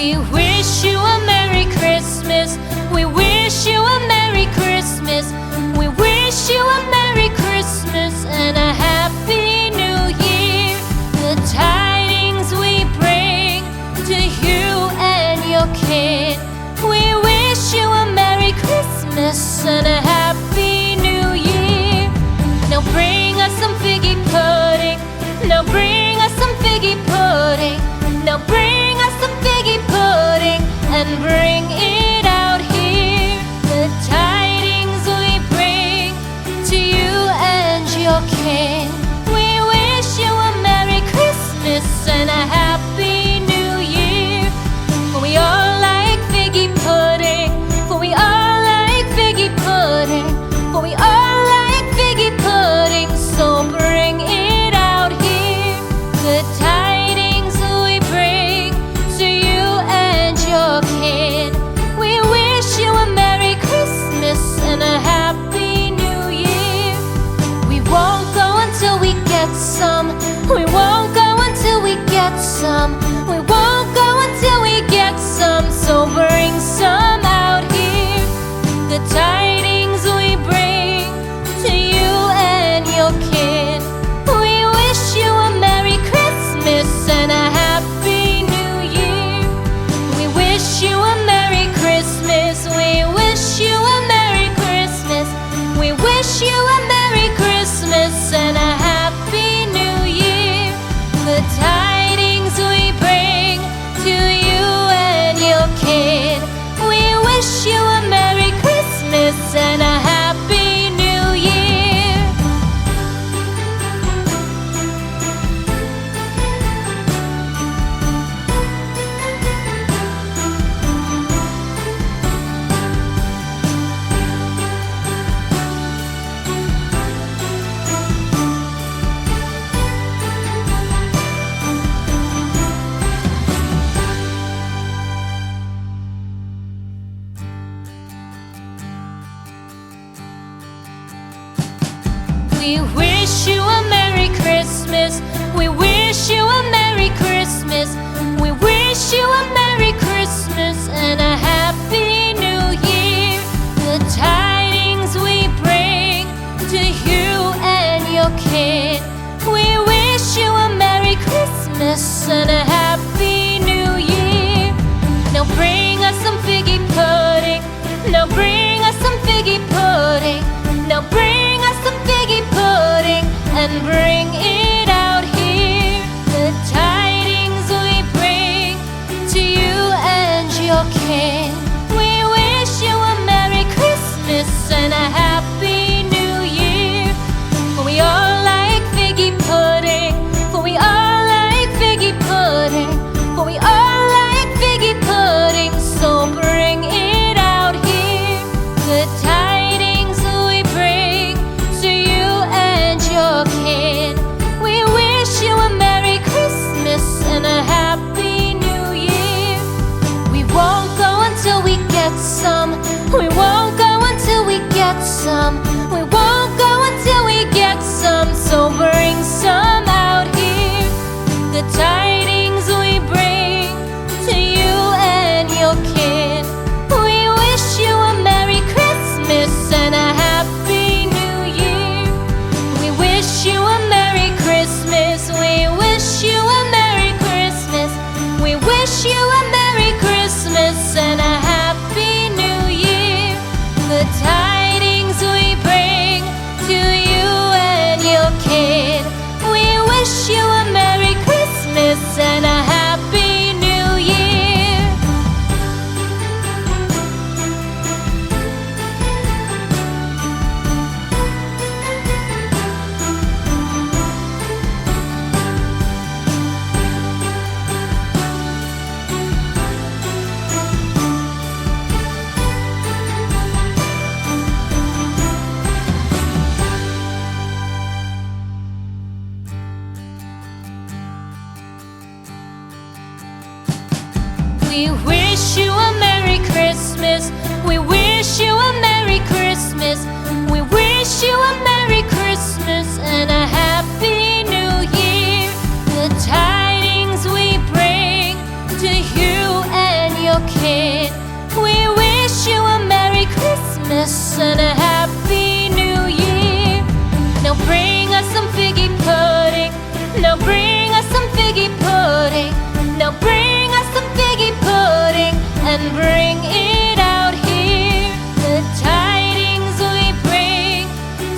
We wish you a Merry Christmas. We wish you a Merry Christmas. We wish you a Merry Christmas and a Happy New Year. The tidings we bring to you and your kid. We wish you a Merry Christmas and a Happy New Year. Now bring us some figgy pudding. Now bring us some figgy pudding. Now bring us some figgy pudding and bring it out here. The tidings we bring to you and your king. We wish you a Merry Christmas and a Happy New Year. For we all like figgy pudding. For we all like figgy pudding. For we all like figgy pudding. So bring it out here. The tidings we bring to you and your kid. We wish you a Merry Christmas and a Happy New Year. We won't go until we get some. We won't go until we get some. We won't go until we get some. So bring some out here. The tidings we bring to you and your kid. We wish you a Merry Christmas and a Happy New Year. We wish you a Merry Christmas. We wish you a Merry Christmas. We wish you a Merry Christmas and a Happy New Year. The tidings we bring to you and your kid. We wish you a Merry Christmas and a Happy New Year. We wish you a Merry Christmas. We wish you a Merry Christmas. We wish you a Merry Christmas and a Happy New Year. The tidings we bring to you and your kid. We wish you a Merry Christmas and a Happy New Year. Now bring us some figgy pudding. Now bring us some figgy pudding. Now bring us some figgy pudding and bring it out here. The tidings we bring to you and your king. We wish you a Merry Christmas and a Happy New Year. For we all like figgy pudding. For we all like figgy pudding. For we all like figgy pudding. So bring it out here. The tidings we bring to you and your kid. We wish you a Merry Christmas and a Happy New Year. We won't go until we get some. We won't go until we get some. We won't go until we get some. So bring some out here. The tidings we bring to you and your kid. We wish you a Merry Christmas and a Happy New Year. We wish you a Merry Christmas. We wish you a Merry Christmas. We wish you a Merry Christmas and a Happy New Year. The tidings we bring to you and your kid. We wish you a Merry Christmas and a Happy New Year. We wish you a Merry Christmas. We wish you a Merry Christmas. We wish you a Merry Christmas and a Happy New Year. The tidings we bring to you and Christmas and a Happy New Year. Now bring us some figgy pudding. Now bring us some figgy pudding. Now bring us some figgy pudding and bring it out here. The tidings we bring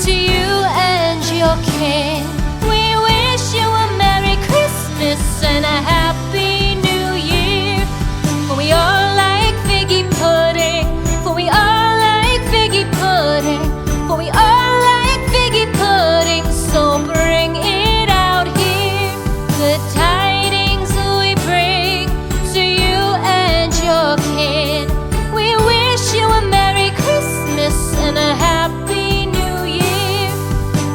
to you and your kin. We wish you a Merry Christmas and a Happy New Year. For we all like figgy pudding. For we all like figgy pudding. For we all like figgy pudding. So bring it out here. The tidings we bring to you and your kin. We wish you a Merry Christmas and a Happy New Year.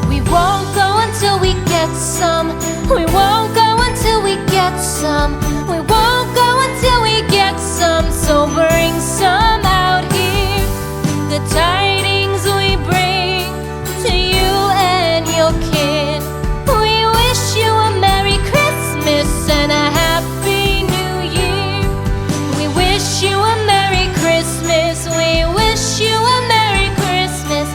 We won't go until we get some. We won't go until we get some. We won't go until we get some. So bring some out here. The tidings we bring to you and your kin. We wish you a Merry Christmas and a Happy New Year. We wish you a Merry Christmas. We wish you a Merry Christmas.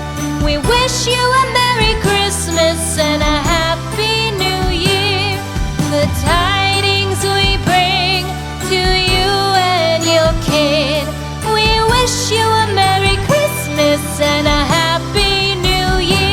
We wish you a Merry Christmas and a Happy New Year. The tidings we bring to you and your kid. We wish you a Merry Christmas and a Happy New Year.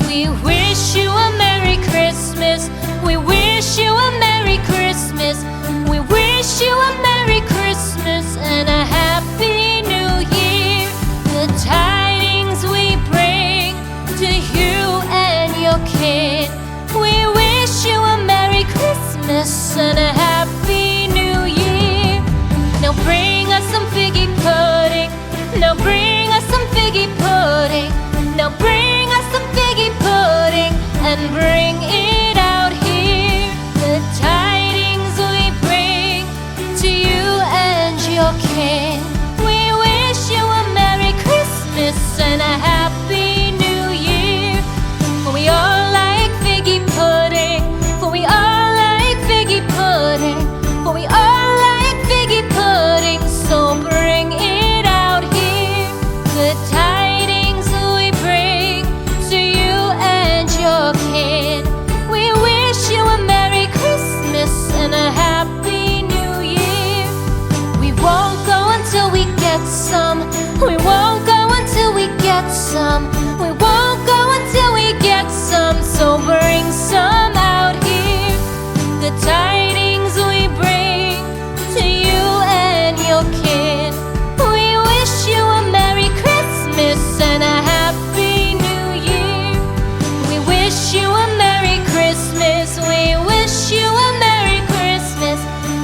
We wish you a Merry Christmas. We wish you a Merry Christmas. We wish you a Merry Christmas and a Happy New Year. The tidings we bring to you and your kid. We wish you a Merry Christmas and a Happy New Year. Now bring us some figgy pudding. Now bring us some figgy pudding. Now bring us some figgy pudding and bring it out here. The tidings we bring to you and your kin. We wish you a Merry Christmas and a Happy New Year. For we all like figgy pudding. For we all like figgy pudding. For we all like figgy pudding. So bring it out here. The tidings we bring to you and your kid. We wish you a Merry Christmas and a Happy New Year. We won't go until we get some. We won't go until we get some. We won't go until we get some. So bring some out here. The tidings we bring to you and your kid. We wish you a Merry Christmas and a Happy New Year. We wish you a Merry Christmas. We wish you a Merry Christmas.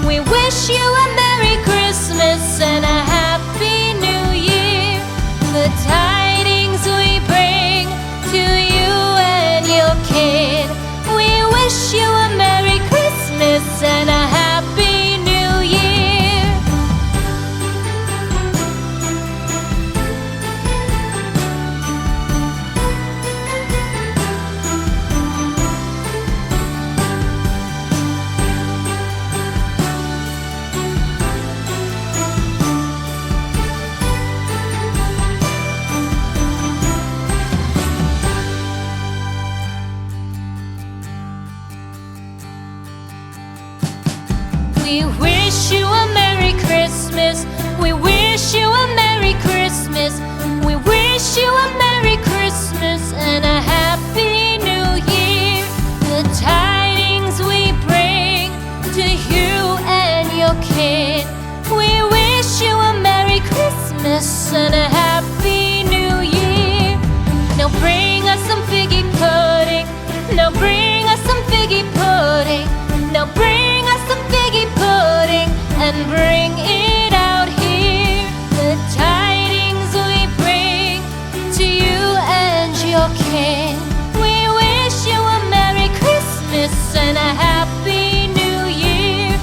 We wish you a Merry Christmas and a Happy New Year. The tidings we bring to you and your kid. We wish you a Merry Christmas and a Happy New Year. We wish you a Merry Christmas. We wish you a Merry Christmas. We wish you a Merry Christmas and a Happy New Year. The tidings we bring to you and your kid. We wish you a Merry Christmas and a Happy New Year. Now bring us some figgy pudding. Now bring us some figgy pudding. Now bring us some figgy pudding and bring it out here. The tidings we bring to you and and a Happy New Year.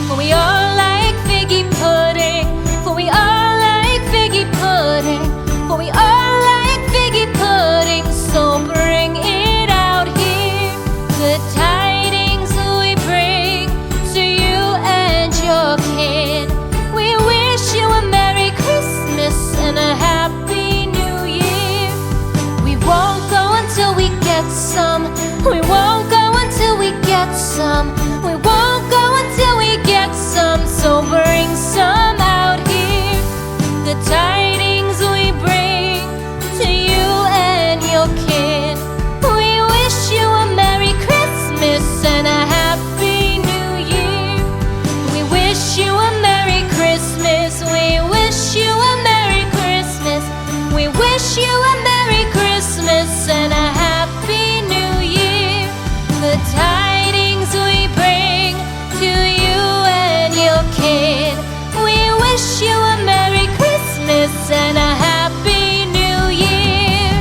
For we all like figgy pudding, for we all like figgy pudding, for we all like figgy pudding, so bring it out here. Good tidings we bring to you and your kid. We wish you a Merry Christmas and a Happy New Year. We won't go until we get some. We won't go until we get some. We won't go until we get some. So bring some out here. The tidings we bring to you and your kid. We wish you a Merry Christmas and a Happy New Year. We wish you a Merry Christmas. We wish you a Merry Christmas. We wish you a Merry Christmas and a Happy New Year. The tidings we bring to you and your kid. We wish you a Merry Christmas and a Happy New Year.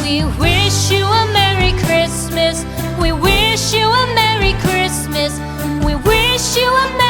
We wish you a Merry Christmas. We wish you a Merry Christmas. We wish you a Merry